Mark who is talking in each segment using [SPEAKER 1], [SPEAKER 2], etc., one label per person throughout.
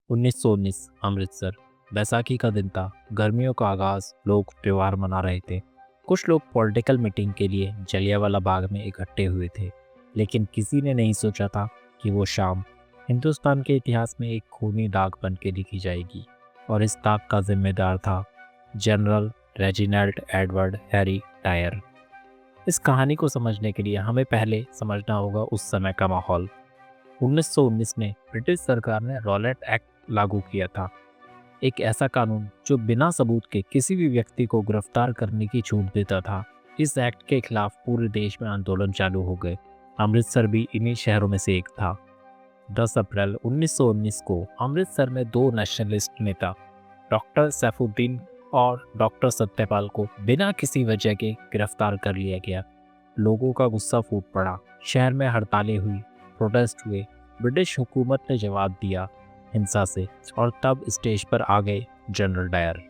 [SPEAKER 1] 1919 अमृतसर। बैसाखी का दिन था। गर्मियों का आगाज। लोग त्योहार मना रहे थे। कुछ लोग पॉलिटिकल मीटिंग के लिए जलियांवाला बाग में इकट्ठे हुए थे, लेकिन किसी ने नहीं सोचा था कि वो शाम हिंदुस्तान के इतिहास में एक खूनी दाग बन के लिखी जाएगी। और इस दाग का जिम्मेदार था general Reginald Edward Harry Dyer. इस कहानी को समझने के लिए हमें पहले समझना होगा उस समय का माहौल। 1919 में ब्रिटिश सरकार ने रॉलेट एक्ट लागू किया था, एक ऐसा कानून जो बिना सबूत के किसी भी व्यक्ति को गिरफ्तार करने की छूट देता था। इस एक्ट के खिलाफ पूरे देश में आंदोलन चालू हो गए। अमृतसर भी इन्हीं शहरों में से एक था। 10 अप्रैल 1919 को अमृतसर में दो नेशनलिस्ट नेता डॉक्टर सैफुद्दीन और डॉक्टर सत्यपाल को बिना किसी वजह के गिरफ्तार कर लिया गया। लोगों का गुस्सा फूट पड़ा। शहर में हड़तालें हुई, प्रोटेस्ट हुए। ब्रिटिश हुकूमत ने जवाब दिया हिंसा से, और तब स्टेज पर आ गए जनरल डायर।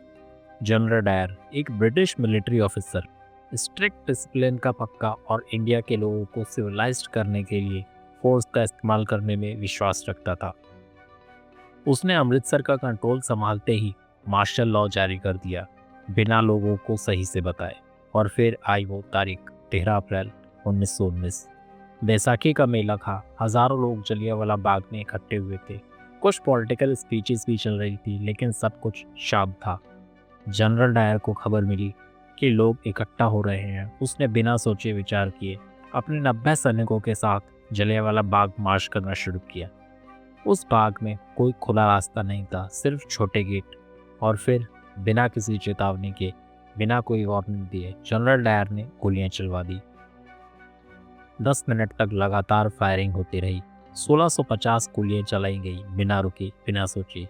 [SPEAKER 1] जनरल डायर एक British military officer, strict discipline का पक्का और इंडिया के लोगों को सिविलाइज्ड करने के लिए फोर्स का इस्तेमाल करने में विश्वास रखता था। उसने अमृतसर का कंट्रोल संभालते ही मार्शल लॉ जारी कर दिया, बिना लोगों को सही से बताए। और फिर आई वो तारीख 13 अप्रैल 1919। बैसाखी का मेला था। हजारों लोग जलियांवाला बाग में इकट्ठे हुए थे। कुछ पॉलिटिकल स्पीचेस भी चल रही थी, लेकिन सब कुछ शांत था। जनरल डायर को खबर मिली कि लोग इकट्ठा हो रहे हैं। उसने बिना सोचे विचार किए अपने 90 सैनिकों के साथ जलियांवाला बाग मार्च करना शुरू किया। उस बाग में कोई खुला रास्ता नहीं था, सिर्फ छोटे गेट। और फिर बिना किसी चेतावनी के, बिना कोई वार्निंग दिए, जनरल डायर ने गोलियां चलवा दी। 10 मिनट तक लगातार फायरिंग होती रही। 1650 गोलियां चलाई गई, बिना रुके, बिना सोचे।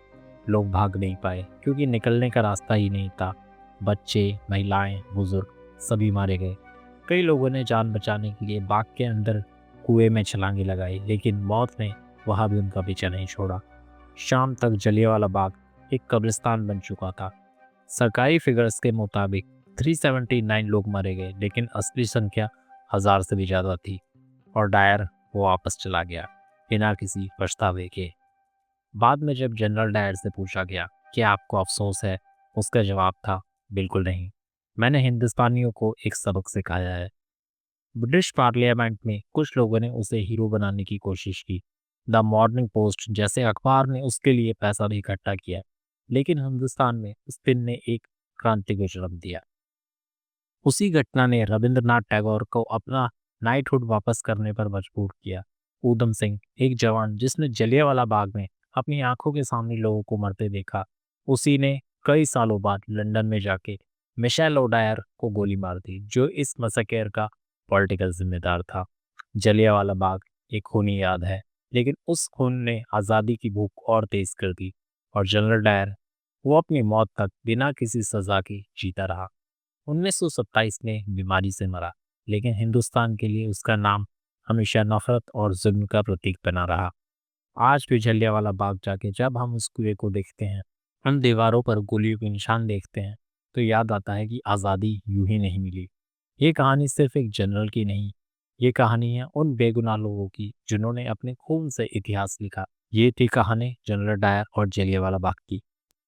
[SPEAKER 1] लोग भाग नहीं पाए क्योंकि निकलने का रास्ता ही नहीं था। बच्चे, महिलाएं, बुजुर्ग सभी मारे गए। कई लोगों ने जान बचाने के लिए बाग के अंदर कुएं में छलांगे लगाई, लेकिन मौत ने वहां भी उनका पीछा नहीं छोड़ा। शाम तक जलियांवाला बाग एक कब्रिस्तान बन चुका था। सरकारी फिगर्स के मुताबिक 379 लोग मारे गए, लेकिन असली संख्या 1000 से भी ज़्यादा थी। और डायर वो वापस चला गया, बिना किसी पछतावे के। बाद में जब जनरल डायर से पूछा गया कि आपको अफसोस है, उसका जवाब था, बिल्कुल नहीं, मैंने हिंदुस्तानियों को एक सबक सिखाया है। ब्रिटिश पार्लियामेंट में कुछ लोगों ने उसे हीरो बनाने की कोशिश की। द मॉर्निंग पोस्ट जैसे अखबार ने उसके लिए पैसा भी इकट्ठा किया, लेकिन हिंदुस्तान में उस दिन ने एक क्रांति को जन्म दिया। उसी घटना ने रविंद्रनाथ टैगोर को अपना नाइटहुड वापस करने पर मजबूर किया। ऊधम सिंह, एक जवान जिसने जलियांवाला बाग में अपनी आंखों के सामने लोगों को मरते देखा, उसी ने कई सालों बाद लंदन में जाके मिशेल ओडायर को गोली मार दी, जो इस मसकेर का पॉलिटिकल जिम्मेदार था। जलियांवाला बाग एक खूनी याद है, लेकिन उस खून ने आज़ादी की भूख और तेज कर दी। और जनरल डायर, वो अपनी मौत तक बिना किसी सजा के जीता रहा। 1927 में बीमारी से मरा, लेकिन हिंदुस्तान के लिए उसका नाम हमेशा नफरत और जुल्म का प्रतीक बना रहा। आज भी जलियांवाला बाग जाके जब हम उस कुएं को देखते हैं, उन दीवारों पर गोलियों के निशान देखते हैं, तो याद आता है कि आज़ादी यूं ही नहीं मिली। ये कहानी सिर्फ एक जनरल की नहीं, ये कहानी है उन बेगुनाह लोगों की जिन्होंने अपने खून से इतिहास लिखा। ये थी कहानी जनरल डायर और जलियांवाला बाग की।